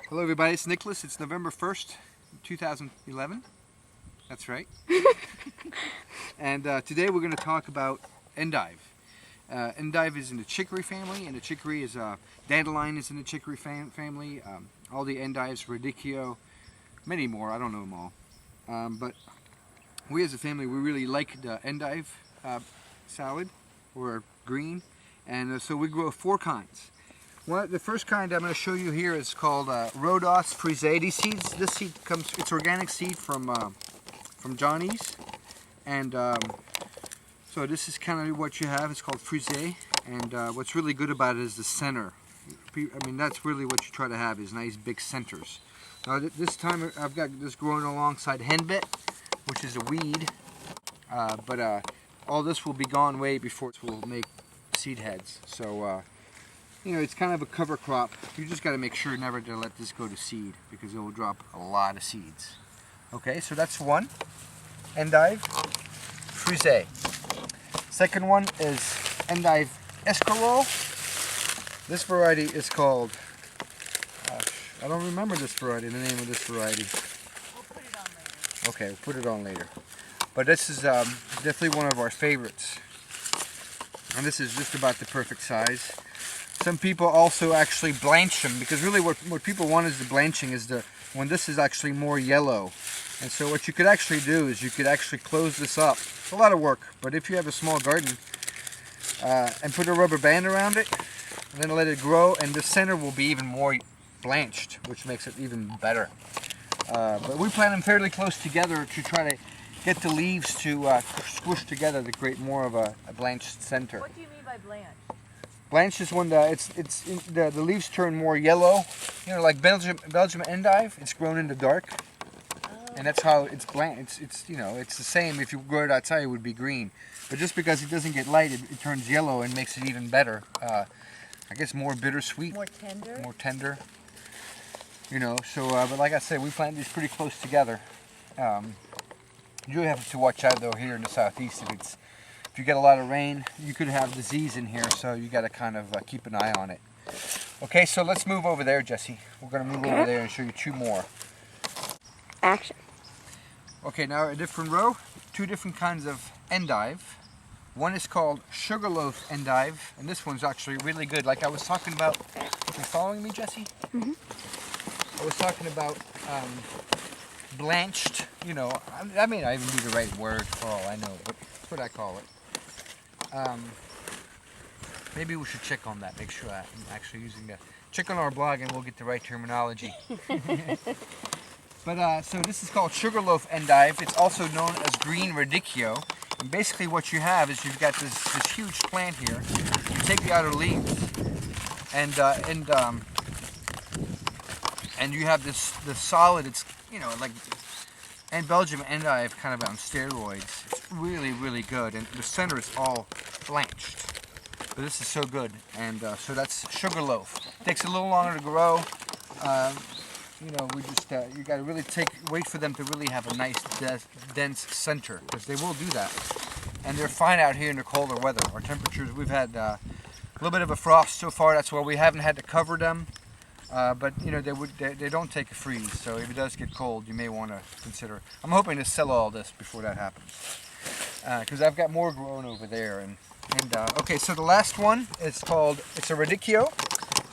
Hello everybody, it's Nicholas. It's November 1st, 2011. That's right. And today we're going to talk about endive. Endive is in the chicory family, and the chicory is dandelion is in the chicory family. All the endives, radicchio, many more. I don't know them all. But we as a family, we really like the endive salad, or green, and so we grow 4 kinds. The first kind I'm going to show you here is called Rhodos frisee. These seeds, this seed comes, it's organic seed from Johnny's, and so this is kind of what you have. It's called frisee, and what's really good about it is the center. I mean, that's really what you try to have, is nice big centers. Now this time I've got this growing alongside henbit, which is a weed, but all this will be gone way before it will make seed heads. So you know, it's kind of a cover crop. You just got to make sure never to let this go to seed, because it will drop a lot of seeds. Okay, so that's one, endive frisee. Second one is endive escarole. This variety is called, I don't remember this variety, the name of this variety. We'll put it on later. Okay, we'll put it on later. But this is definitely one of our favorites. And this is just about the perfect size. Some people also actually blanch them, because really what people want is the blanching, is when this is actually more yellow. And so what you could actually do is you could actually close this up. It's a lot of work, but if you have a small garden, and put a rubber band around it, and then let it grow, and the center will be even more blanched, which makes it even better. But we plant them fairly close together to try to get the leaves to squish together to create more of a blanched center. What do you mean by blanch? Blanch is when the leaves turn more yellow, you know, like Belgium endive. It's grown into dark, and that's how it's blanch. It's you know, it's the same. If you grow it outside, it would be green, but just because it doesn't get light, it turns yellow and makes it even better. I guess more bittersweet, More tender? more tender. You know, so but like I said, we plant these pretty close together. You have to watch out though here in the southeast. If you get a lot of rain, you could have disease in here, so you got to kind of keep an eye on it. Okay, so let's move over there, Jesse. We're going to move over there and show you 2 more. Action. Okay, now a different row, 2 different kinds of endive. One is called sugarloaf endive, and this one's actually really good. Like I was talking about, you following me, Jesse? Mm-hmm. I was talking about blanched, you know, I may not even be the right word for all I know, but that's what I call it. Maybe we should check on that, make sure I'm actually using that. Check on our blog and we'll get the right terminology. But so this is called sugarloaf endive. It's also known as green radicchio. And basically what you have is you've got this huge plant here. You take the outer leaves and you have this solid, it's, you know, like, and Belgium endive kind of on steroids. It's really, really good, and the center is all blanched. But this is so good, and so that's sugarloaf. Takes a little longer to grow. You know, we just you got to really wait for them to really have a nice dense center, because they will do that. And they're fine out here in the colder weather. Our temperatures, we've had a little bit of a frost so far. That's why we haven't had to cover them. But you know, they don't take a freeze, so if it does get cold, you may want to consider. I'm hoping to sell all this before that happens, because I've got more growing over there. And okay, so the last one is called, it's a radicchio.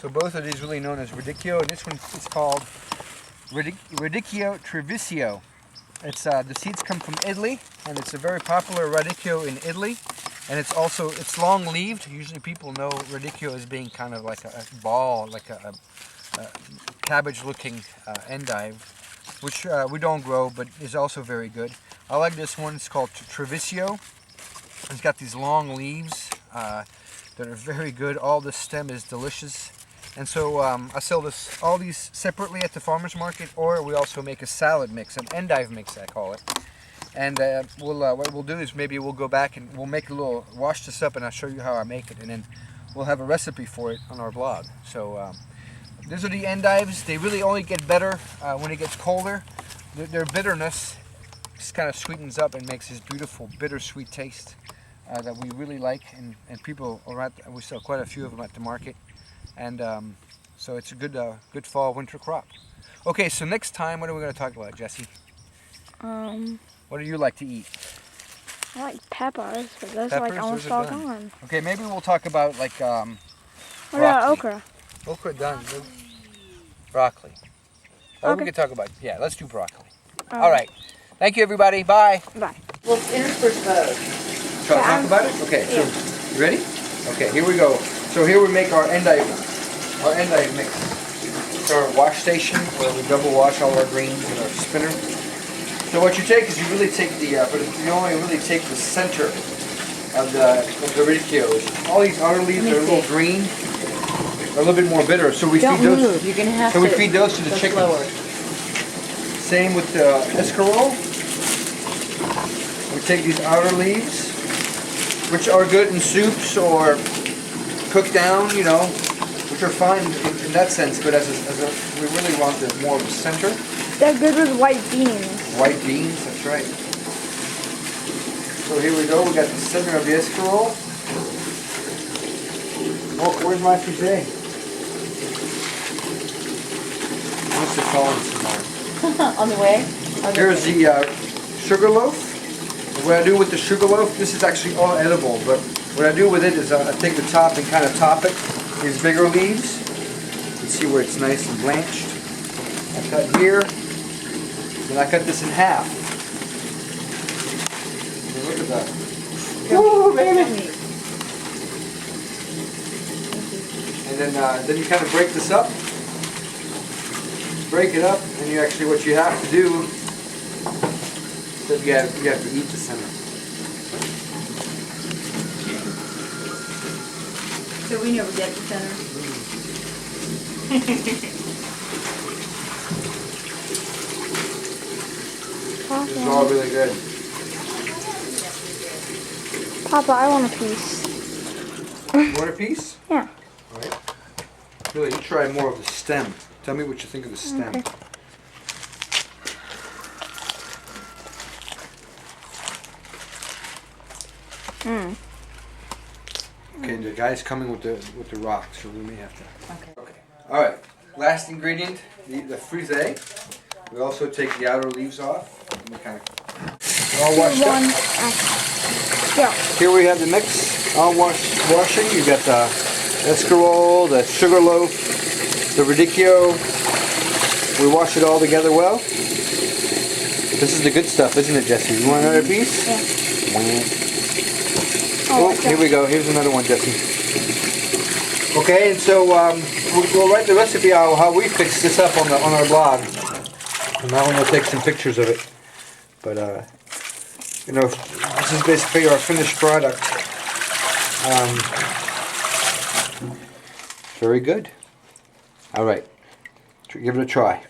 So both of these really known as radicchio, and this one is called radicchio treviso. It's the seeds come from Italy, and it's a very popular radicchio in Italy. And it's long leaved. Usually people know radicchio as being kind of like a ball, like a cabbage-looking endive, which we don't grow, but is also very good. I like this one. It's called Treviso. It's got these long leaves that are very good. All the stem is delicious, and so I sell all these separately at the farmers market, or we also make a salad mix, an endive mix, I call it. And what we'll do is maybe we'll go back and we'll wash this up, and I'll show you how I make it, and then we'll have a recipe for it on our blog. So these are the endives. They really only get better when it gets colder. Their bitterness just kind of sweetens up and makes this beautiful bittersweet taste that we really like, and people are we sell quite a few of them at the market, and So it's a good fall winter crop. Okay, so next time, what are we going to talk about, Jesse? What do you like to eat? I like peppers, but those are Peppers, like almost those are all done. gone. Okay, maybe we'll talk about like What about broccoli. okra? Okra done. Broccoli. Oh, Okay. we can talk about, yeah, let's do broccoli. All right. Thank you, everybody. Bye. Bye. Well, intersperse both. Shall I talk about it? Okay, so you ready? Okay, here we go. So here we make our endive mix. It's our wash station where we double wash all our greens in our spinner. So what you take is you really take but you only really take the center of the radicchios. All these outer leaves are a little green, a little bit more bitter. So we feed those. You're gonna have So we feed those to the chickens. Slower. Same with the escarole. We take these outer leaves, which are good in soups or cooked down, you know, which are fine in that sense. But we really want more of the center. They're good with white beans. White beans, that's right. So here we go. We got the center of the escarole. Oh, where's my fusee? What's the calling tomorrow? On the way? Here's the sugar loaf. What I do with the sugar loaf, this is actually all edible, but what I do with it is I take the top and kind of top it, these bigger leaves. You can see where it's nice and blanched. I cut here, then I cut this in half. And look at that. Woo, baby! And then you kind of break this up. Break it up, and you actually, what you have to do, you have to eat the center. So we never get the center. This is all really good. Papa, I want a piece. You want a piece? Yeah. All right. Really, you try more of the stem. Tell me what you think of the stem. Okay. Okay, the guy's coming with the rock, so we may have to. Okay. All right. Last ingredient, the frisee. We also take the outer leaves off. And we kind of all washed up. Yeah. Here we have the mix, all washing. You got the escarole, the sugar loaf, the radicchio. We wash it all together well. This is the good stuff, isn't it, Jesse? You want another piece? Yeah. Oh, here we go. Here's another one, Jesse. Okay, and so we'll write the recipe how we fix this up on our blog. And that one will take some pictures of it. But you know, this is basically our finished product. Very good. All right, give it a try.